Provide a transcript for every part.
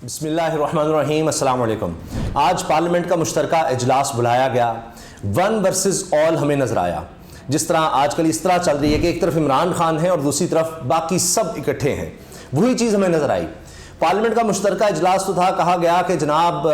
بسم اللہ الرحمن الرحیم، السلام علیکم۔ آج پارلیمنٹ کا مشترکہ اجلاس بلایا گیا، ون ورسز آل ہمیں نظر آیا۔ جس طرح آج کل اس طرح چل رہی ہے کہ ایک طرف عمران خان ہے اور دوسری طرف باقی سب اکٹھے ہیں، وہی چیز ہمیں نظر آئی۔ پارلیمنٹ کا مشترکہ اجلاس تو تھا، کہا گیا کہ جناب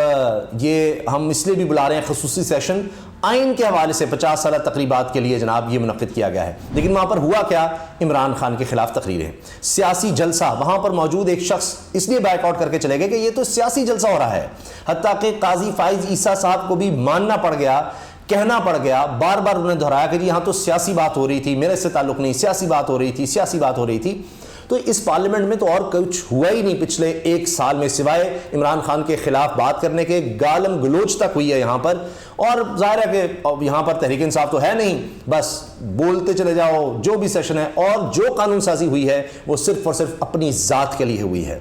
یہ ہم اس لیے بھی بلا رہے ہیں خصوصی سیشن آئین کے حوالے سے 50 سالہ تقریبات کے لیے جناب یہ منعقد کیا گیا ہے، لیکن وہاں پر ہوا کیا؟ عمران خان کے خلاف تقریریں، سیاسی جلسہ۔ وہاں پر موجود ایک شخص اس لیے بائیک آؤٹ کر کے چلے گئے کہ یہ تو سیاسی جلسہ ہو رہا ہے، حتیٰ کہ قاضی فائز عیسیٰ صاحب کو بھی ماننا پڑ گیا، کہنا پڑ گیا، بار بار انہوں نے دہرایا کہ جی یہاں تو سیاسی بات ہو رہی تھی، میرے سے تعلق نہیں، سیاسی بات ہو رہی تھی، سیاسی بات ہو رہی تھی۔ تو اس پارلیمنٹ میں تو اور کچھ ہوا ہی نہیں پچھلے ایک سال میں، سوائے عمران خان کے خلاف بات کرنے کے، گالم گلوچ تک ہوئی ہے یہاں پر۔ اور ظاہر ہے کہ یہاں پر تحریک انصاف تو ہے نہیں، بس بولتے چلے جاؤ جو بھی سیشن ہے، اور جو قانون سازی ہوئی ہے وہ صرف اور صرف اپنی ذات کے لیے ہوئی ہے۔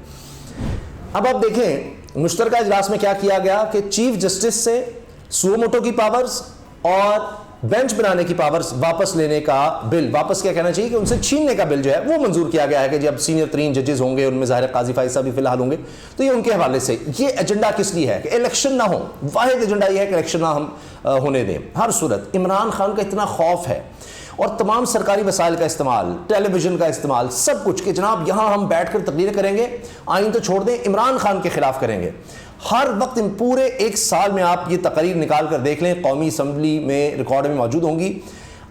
اب آپ دیکھیں مشترکہ اجلاس میں کیا کیا گیا کہ چیف جسٹس سے سو موٹو کی پاورز اور بینچ بنانے کی پاورز واپس لینے کا بل، واپس کیا کہنا چاہیے کہ ان سے چھیننے کا بل جو ہے وہ منظور کیا گیا ہے کہ جب سینئر ترین ججز ہوں گے، ان میں ظاہر قاضی فائز صاحب بھی فی الحال ہوں گے، تو یہ ان کے حوالے سے۔ یہ ایجنڈا کس لیے ہے کہ الیکشن نہ ہو، واحد ایجنڈا یہ ہے کہ الیکشن نہ ہم ہونے دیں۔ ہر صورت عمران خان کا اتنا خوف ہے، اور تمام سرکاری وسائل کا استعمال، ٹیلی ویژن کا استعمال، سب کچھ کہ جناب یہاں ہم بیٹھ کر تقریریں کریں گے، آئین تو چھوڑ دیں، عمران خان کے خلاف کریں گے۔ ہر وقت پورے ایک سال میں آپ یہ تقریر نکال کر دیکھ لیں، قومی اسمبلی میں ریکارڈ میں موجود ہوں گی،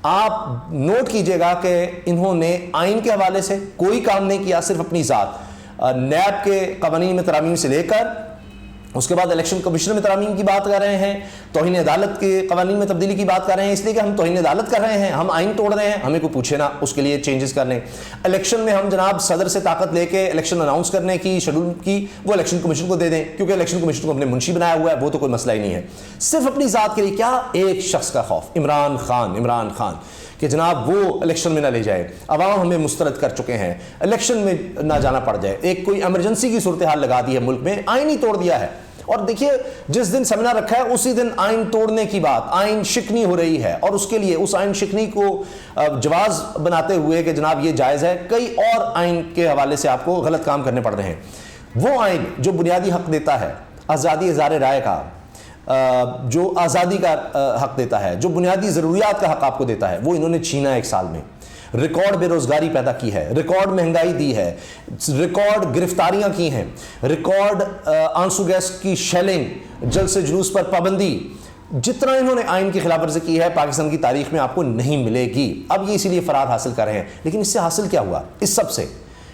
آپ نوٹ کیجئے گا کہ انہوں نے آئین کے حوالے سے کوئی کام نہیں کیا، صرف اپنی ذات، نیب کے قوانین میں ترامیم سے لے کر اس کے بعد الیکشن کمیشن میں ترامیم کی بات کر رہے ہیں، توہین عدالت کے قوانین میں تبدیلی کی بات کر رہے ہیں، اس لیے کہ ہم توہین عدالت کر رہے ہیں، ہم آئین توڑ رہے ہیں، ہمیں کوئی پوچھے نا، اس کے لیے چینجز کر لیں۔ الیکشن میں ہم جناب صدر سے طاقت لے کے الیکشن اناؤنس کرنے کی شیڈول کی وہ الیکشن کمیشن کو دے دیں، کیونکہ الیکشن کمیشن کو ہم نے منشی بنایا ہوا ہے، وہ تو کوئی مسئلہ ہی نہیں ہے۔ صرف اپنی ذات کے لیے کیا؟ ایک شخص کا خوف، عمران خان کہ جناب وہ الیکشن میں نہ لے جائے، عوام ہمیں مسترد کر چکے ہیں، الیکشن میں نہ جانا پڑ جائے، ایک کوئی ایمرجنسی کی صورتحال لگا دی ہے ملک میں، آئین ہی توڑ دیا ہے۔ اور دیکھیے جس دن سیمینار رکھا ہے اسی دن آئین توڑنے کی بات، آئین شکنی ہو رہی ہے، اور اس کے لیے اس آئین شکنی کو جواز بناتے ہوئے کہ جناب یہ جائز ہے، کئی اور آئین کے حوالے سے آپ کو غلط کام کرنے پڑ رہے ہیں۔ وہ آئین جو بنیادی حق دیتا ہے، آزادی اظہار رائے کا، جو آزادی کا حق دیتا ہے، جو بنیادی ضروریات کا حق آپ کو دیتا ہے، وہ انہوں نے چھینا ایک سال میں۔ ریکارڈ بے روزگاری پیدا کی ہے، ریکارڈ مہنگائی دی ہے، ریکارڈ گرفتاریاں کی ہیں، ریکارڈ آنسو گیس کی شیلنگ، جلسے جلوس پر پابندی، جتنا انہوں نے آئین کی خلاف ورزی کی ہے پاکستان کی تاریخ میں آپ کو نہیں ملے گی۔ اب یہ اسی لیے فرار حاصل کر رہے ہیں، لیکن اس سے حاصل کیا ہوا؟ اس سب سے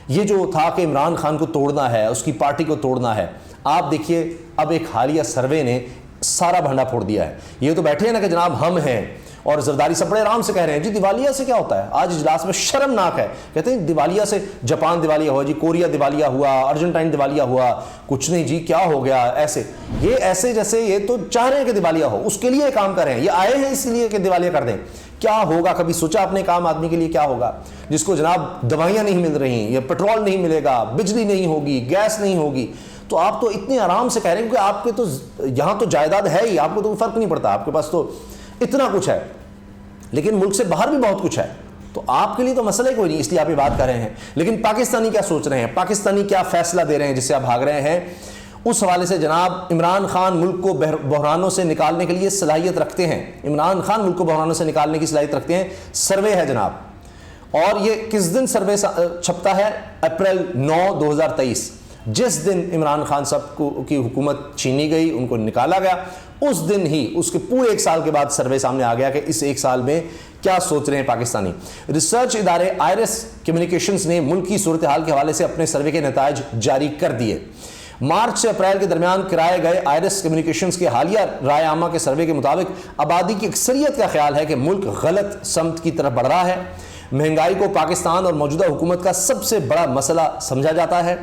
یہ جو تھا کہ عمران خان کو توڑنا ہے، اس کی پارٹی کو توڑنا ہے، آپ دیکھیے اب ایک حالیہ سروے نے سارا بھنڈا پھوڑ دیا ہے۔ یہ تو بیٹھے ہیں نا کہ جناب ہم ہیں، اور زرداری سے بڑے آرام سے کہہ رہے ہیں جی دیوالیہ سے کیا ہوتا ہے۔ آج اجلاس میں شرمناک ہے، کہتے ہیں دیوالیہ سے جاپان دیوالیہ ہوا، جی کوریا دیوالیہ ہوا، ارجنٹائن دیوالیہ ہوا، کچھ نہیں جی کیا ہو گیا، ایسے یہ ایسے جیسے یہ تو چاہ رہے ہیں کہ دیوالیہ ہو، اس کے لیے کام کر رہے ہیں، یہ آئے ہیں اس لیے کہ دیوالیہ کر دیں۔ کیا ہوگا؟ کبھی سوچا اپنے کام آدمی کے لیے کیا ہوگا جس کو جناب دوائیاں نہیں مل رہی، یا پیٹرول نہیں ملے گا، بجلی نہیں ہوگی، گیس نہیں ہوگی، تو آپ تو اتنے آرام سے کہہ رہے ہیں کہ آپ کے تو یہاں تو جائیداد ہے ہی، آپ کو تو فرق نہیں پڑتا، آپ کے پاس تو اتنا کچھ ہے، لیکن ملک سے باہر بھی بہت کچھ ہے، تو آپ کے لیے تو مسئلہ کوئی نہیں، اس لیے آپ یہ بات کر رہے ہیں۔ لیکن پاکستانی کیا سوچ رہے ہیں، پاکستانی کیا فیصلہ دے رہے ہیں جس سے آپ بھاگ رہے ہیں؟ اس حوالے سے جناب عمران خان ملک کو بحرانوں سے نکالنے کے لیے صلاحیت رکھتے ہیں، عمران خان ملک کو بحرانوں سے نکالنے کی صلاحیت رکھتے ہیں۔ سروے ہے جناب، اور یہ کس دن سروے چھپتا ہے؟ اپریل 9، 2023، جس دن عمران خان صاحب کی حکومت چھینی گئی، ان کو نکالا گیا، اس دن ہی اس کے پورے ایک سال کے بعد سروے سامنے آ گیا کہ اس ایک سال میں کیا سوچ رہے ہیں پاکستانی۔ ریسرچ ادارے آئرس کمیونیکیشنز نے ملک کی صورتحال کے حوالے سے اپنے سروے کے نتائج جاری کر دیے۔ مارچ سے اپریل کے درمیان کرائے گئے آئرس کمیونیکیشنز کے حالیہ رائے عامہ کے سروے کے مطابق آبادی کی اکثریت کا خیال ہے کہ ملک غلط سمت کی طرف بڑھ رہا ہے۔ مہنگائی کو پاکستان اور موجودہ حکومت کا سب سے بڑا مسئلہ سمجھا جاتا ہے۔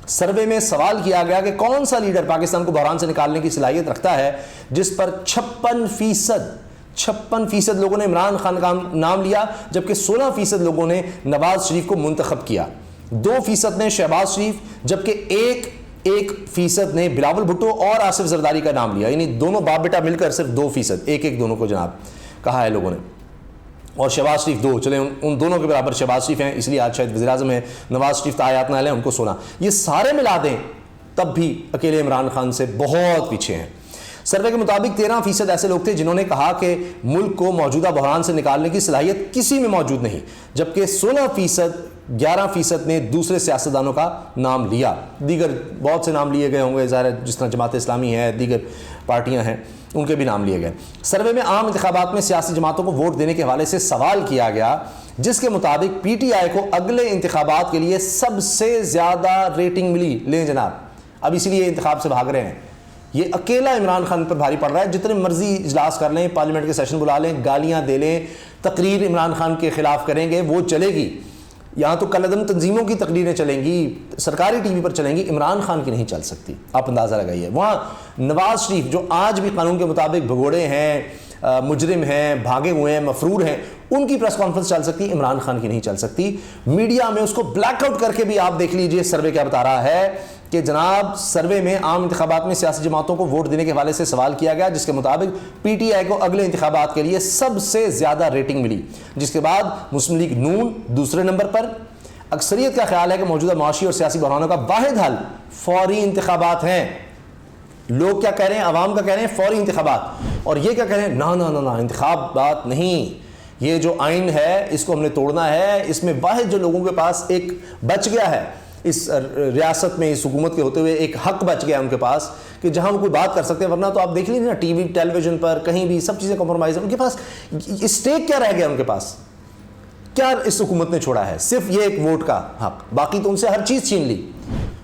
سروے میں سوال کیا گیا کہ کون سا لیڈر پاکستان کو بحران سے نکالنے کی صلاحیت رکھتا ہے، جس پر 56% لوگوں نے عمران خان کا نام لیا، جبکہ 16% لوگوں نے نواز شریف کو منتخب کیا، 2% نے شہباز شریف، جبکہ 1% نے بلاول بھٹو اور آصف زرداری کا نام لیا، یعنی دونوں باپ بیٹا مل کر صرف 2%، ایک دونوں کو جناب کہا ہے لوگوں نے، اور شہباز شریف 2، چلیں ان دونوں کے برابر شہباز شریف ہیں، اس لیے آج شاید وزیر اعظم ہیں، نواز شریف تایات نہ لیں ان کو سونا، یہ سارے ملا دیں تب بھی اکیلے عمران خان سے بہت پیچھے ہیں۔ سروے کے مطابق 13% ایسے لوگ تھے جنہوں نے کہا کہ ملک کو موجودہ بحران سے نکالنے کی صلاحیت کسی میں موجود نہیں، جبکہ 11% نے دوسرے سیاستدانوں کا نام لیا۔ دیگر بہت سے نام لیے گئے ہوں گے، ظاہر جس طرح جماعت اسلامی ہے، دیگر پارٹیاں ہیں، ان کے بھی نام لیے گئے۔ سروے میں عام انتخابات میں سیاسی جماعتوں کو ووٹ دینے کے حوالے سے سوال کیا گیا، جس کے مطابق پی ٹی آئی کو اگلے انتخابات کے لیے سب سے زیادہ ریٹنگ ملی۔ لیں جناب، اب اسی لیے انتخاب سے بھاگ رہے ہیں۔ یہ اکیلا عمران خان پر بھاری پڑ رہا ہے، جتنے مرضی اجلاس کر لیں، پارلیمنٹ کے سیشن بلا لیں، گالیاں دے لیں، تقریر عمران خان کے خلاف کریں گے، وہ چلے گی۔ یہاں تو کل عدم تنظیموں کی تقریریں چلیں گی، سرکاری ٹی وی پر چلیں گی، عمران خان کی نہیں چل سکتی۔ آپ اندازہ لگائیے، وہاں نواز شریف جو آج بھی قانون کے مطابق بھگوڑے ہیں، مجرم ہیں، بھاگے ہوئے ہیں، مفرور ہیں، ان کی پریس کانفرنس چل سکتی، عمران خان کی نہیں چل سکتی۔ میڈیا میں اس کو بلیک آؤٹ کر کے بھی آپ دیکھ لیجئے سروے کیا بتا رہا ہے کہ جناب سروے میں عام انتخابات میں سیاسی جماعتوں کو ووٹ دینے کے حوالے سے سوال کیا گیا، جس کے مطابق پی ٹی آئی کو اگلے انتخابات کے لیے سب سے زیادہ ریٹنگ ملی، جس کے بعد مسلم لیگ نون دوسرے نمبر پر۔ اکثریت کا خیال ہے کہ موجودہ معاشی اور سیاسی بحرانوں کا واحد حل فوری انتخابات ہیں۔ لوگ کیا کہہ رہے ہیں؟ عوام کا کہہ رہے ہیں فوری انتخابات، اور یہ کیا کہہ رہے ہیں؟ نا انتخابات نہیں، یہ جو آئین ہے اس کو ہم نے توڑنا ہے۔ اس میں واحد جو لوگوں کے پاس ایک بچ گیا ہے اس ریاست میں، اس حکومت کے ہوتے ہوئے ایک حق بچ گیا ان کے پاس کہ جہاں وہ کوئی بات کر سکتے ہیں، ورنہ تو آپ دیکھ لیجیے نا ٹی وی ٹیلی ویژن پر کہیں بھی سب چیزیں کمپرومائز ہیں۔ ان کے پاس اسٹیک کیا رہ گیا؟ ان کے پاس کیا اس حکومت نے چھوڑا ہے؟ صرف یہ ایک ووٹ کا حق، باقی تو ان سے ہر چیز چھین لی۔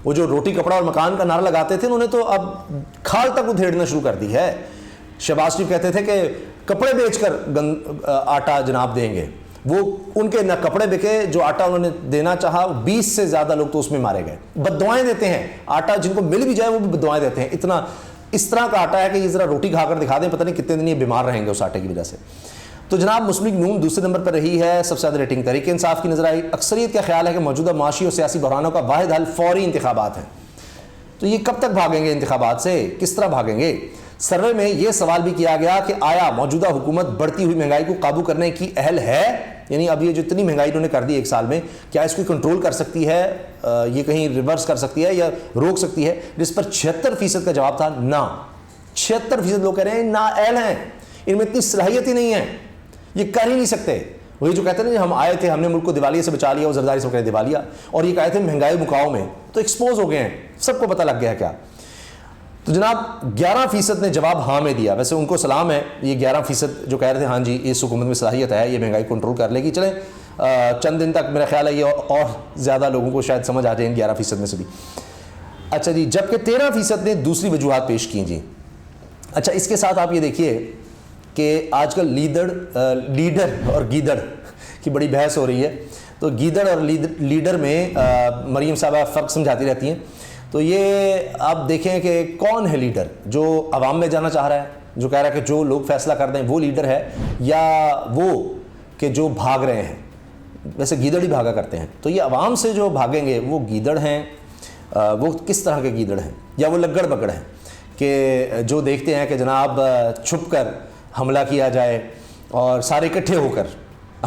وہ جو روٹی کپڑا اور مکان کا نعرہ لگاتے تھے، انہوں نے تو اب کھال تک ادھیڑنا شروع کر دی ہے۔ شہباز شریف کہتے تھے کہ کپڑے بیچ کر آٹا جناب دیں گے، وہ ان کے نہ کپڑے بکے، جو آٹا انہوں نے دینا چاہا 20 سے زیادہ لوگ تو اس میں مارے گئے۔ بددعائیں دیتے ہیں، آٹا جن کو مل بھی جائے وہ بھی بددعائیں دیتے ہیں، اتنا اس طرح کا آٹا ہے کہ یہ ذرا روٹی کھا کر دکھا دیں، پتہ نہیں کتنے دن یہ بیمار رہیں گے اس آٹے کی وجہ سے۔ تو جناب مسلم لیگ نون دوسرے نمبر پر رہی ہے، سب سے زیادہ ریٹنگ تحریک انصاف کی نظر آئی۔ اکثریت کا خیال ہے کہ موجودہ معاشی اور سیاسی بحرانوں کا واحد حل فوری انتخابات ہیں۔ تو یہ کب تک بھاگیں گے انتخابات سے؟ کس طرح بھاگیں گے؟ سروے میں یہ سوال بھی کیا گیا کہ آیا موجودہ حکومت بڑھتی ہوئی مہنگائی کو قابو کرنے کی اہل ہے؟ یعنی اب یہ جو اتنی مہنگائی انہوں نے کر دی ایک سال میں، کیا اس کو کنٹرول کر سکتی ہے، یہ کہیں ریورس کر سکتی ہے یا روک سکتی ہے؟ جس پر 76% کا جواب تھا نا۔ 76% لوگ کہہ رہے ہیں نا اہل ہیں، ان میں اتنی صلاحیت ہی نہیں ہے، یہ کر ہی نہیں سکتے۔ وہی جو کہتے ہیں نا ہم آئے تھے، ہم نے ملک کو دیوالیے سے بچا لیا، وہ زرداری سے پکڑے دیوالیہ، اور یہ کہتے تھے مہنگائی مکاؤ میں، تو ایکسپوز ہو گئے ہیں، سب کو پتہ لگ گیا ہے کیا۔ تو جناب 11% نے جواب ہاں میں دیا۔ ویسے ان کو سلام ہے، یہ 11% جو کہہ رہے تھے ہاں جی اس حکومت میں صلاحیت ہے، یہ مہنگائی کنٹرول کر لے گی، چلیں چند دن تک میرا خیال ہے یہ اور زیادہ لوگوں کو شاید سمجھ آ جائے ان 11% میں سے بھی۔ اچھا جی، جبکہ 13% نے دوسری وجوہات پیش کی جی۔ اچھا، اس کے ساتھ آپ یہ دیکھیے کہ آج کل لیڈر اور گیدڑ کی بڑی بحث ہو رہی ہے، تو گیدڑ اور لیڈر میں مریم صاحبہ فرق سمجھاتی رہتی ہیں۔ تو یہ آپ دیکھیں کہ کون ہے لیڈر؟ جو عوام میں جانا چاہ رہا ہے، جو کہہ رہا ہے کہ جو لوگ فیصلہ کر دیں وہ لیڈر ہے، یا وہ کہ جو بھاگ رہے ہیں؟ ویسے گیدڑ ہی بھاگا کرتے ہیں، تو یہ عوام سے جو بھاگیں گے وہ گیدڑ ہیں؟ وہ کس طرح کے گیدڑ ہیں؟ یا وہ لگڑ بگڑ ہیں کہ جو دیکھتے ہیں کہ جناب چھپ کر حملہ کیا جائے اور سارے اکٹھے ہو کر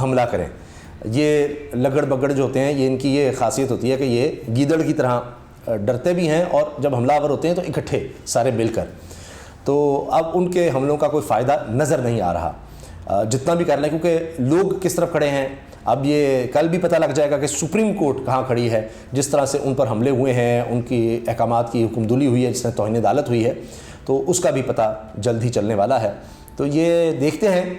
حملہ کریں؟ یہ لگڑ بگڑ جو ہوتے ہیں، یہ ان کی یہ خاصیت ہوتی ہے کہ یہ گیدڑ کی طرح ڈرتے بھی ہیں، اور جب حملہ آور ہوتے ہیں تو اکٹھے سارے مل کر۔ تو اب ان کے حملوں کا کوئی فائدہ نظر نہیں آ رہا جتنا بھی کر لیں، کیونکہ لوگ کس طرف کھڑے ہیں اب یہ کل بھی پتہ لگ جائے گا کہ سپریم کورٹ کہاں کھڑی ہے، جس طرح سے ان پر حملے ہوئے ہیں، ان کی احکامات کی حکم دلی ہوئی ہے، جس میں توہین عدالت ہوئی ہے، تو اس کا بھی پتہ جلد ہی چلنے والا ہے۔ تو یہ دیکھتے ہیں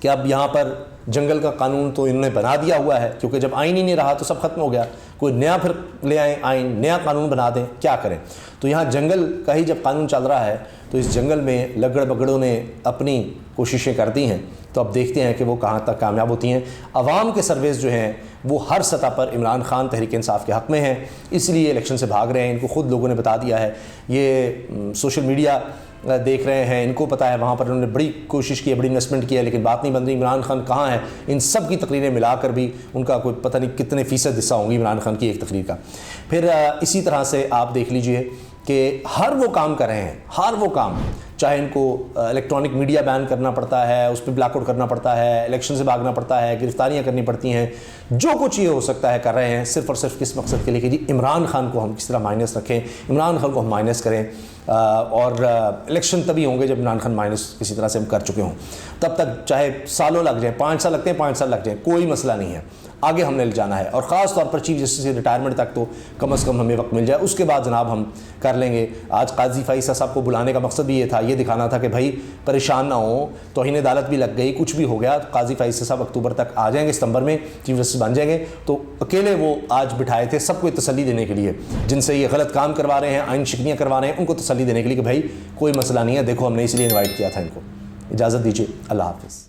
کہ اب یہاں پر جنگل کا قانون تو انہوں نے بنا دیا ہوا ہے، کیونکہ جب آئین ہی نہیں رہا تو سب ختم ہو گیا، کوئی نیا پھر لے آئیں آئین، نیا قانون بنا دیں، کیا کریں؟ تو یہاں جنگل کا ہی جب قانون چل رہا ہے تو اس جنگل میں لگڑ بگڑوں نے اپنی کوششیں کر دی ہیں، تو اب دیکھتے ہیں کہ وہ کہاں تک کامیاب ہوتی ہیں۔ عوام کے سرویز جو ہیں وہ ہر سطح پر عمران خان تحریک انصاف کے حق میں ہیں، اس لیے الیکشن سے بھاگ رہے ہیں، ان کو خود لوگوں نے بتا دیا ہے، یہ سوشل میڈیا دیکھ رہے ہیں، ان کو پتہ ہے وہاں پر انہوں نے بڑی کوشش کی ہے، بڑی انویسٹمنٹ کی ہے، لیکن بات نہیں بن رہی۔ عمران خان کہاں ہے؟ ان سب کی تقریریں ملا کر بھی ان کا کوئی پتہ نہیں کتنے فیصد حصہ ہوں گی عمران خان کی ایک تقریر کا۔ پھر اسی طرح سے آپ دیکھ لیجئے کہ ہر وہ کام کر رہے ہیں، ہر وہ کام چاہے ان کو الیکٹرانک میڈیا بین کرنا پڑتا ہے, اس پہ بلیک آؤٹ کرنا پڑتا ہے, الیکشن سے بھاگنا پڑتا ہے, گرفتاریاں کرنی پڑتی ہیں, جو کچھ یہ ہو سکتا ہے کر رہے ہیں, صرف اور صرف کس مقصد کے لیے کہ جی عمران خان کو ہم کس طرح مائنس رکھیں, عمران خان کو ہم مائنس کریں. اور الیکشن تبھی ہوں گے جب عمران خان مائنس کسی طرح سے ہم کر چکے ہوں. تب تک چاہے سالوں لگ جائیں, 5 سال لگتے ہیں 5 سال لگ جائیں, کوئی مسئلہ نہیں ہے, آگے ہم نے جانا ہے. اور خاص طور پر چیف جسٹس سے ریٹائرمنٹ تک تو کم از کم ہمیں وقت مل جائے, اس کے بعد جناب ہم کر لیں گے. آج قاضی فائز صاحب کو بلانے کا مقصد بھی یہ تھا, یہ دکھانا تھا کہ بھائی پریشان نہ ہوں, توہین عدالت بھی لگ گئی, کچھ بھی ہو گیا, قاضی فائز صاحب اکتوبر تک آ جائیں گے, ستمبر میں چیف جسٹس بن جائیں گے. تو اکیلے وہ آج بٹھائے تھے سب کو تسلی دینے کے لیے, جن سے یہ غلط کام کروا رہے ہیں, آئین شکنیاں کروا رہے ہیں, ان کو تسلی دینے کے لیے کہ بھائی کوئی مسئلہ نہیں ہے, دیکھو ہم نے اس لیے انوائٹ کیا تھا ان کو. اجازت دیجیے, اللہ حافظ.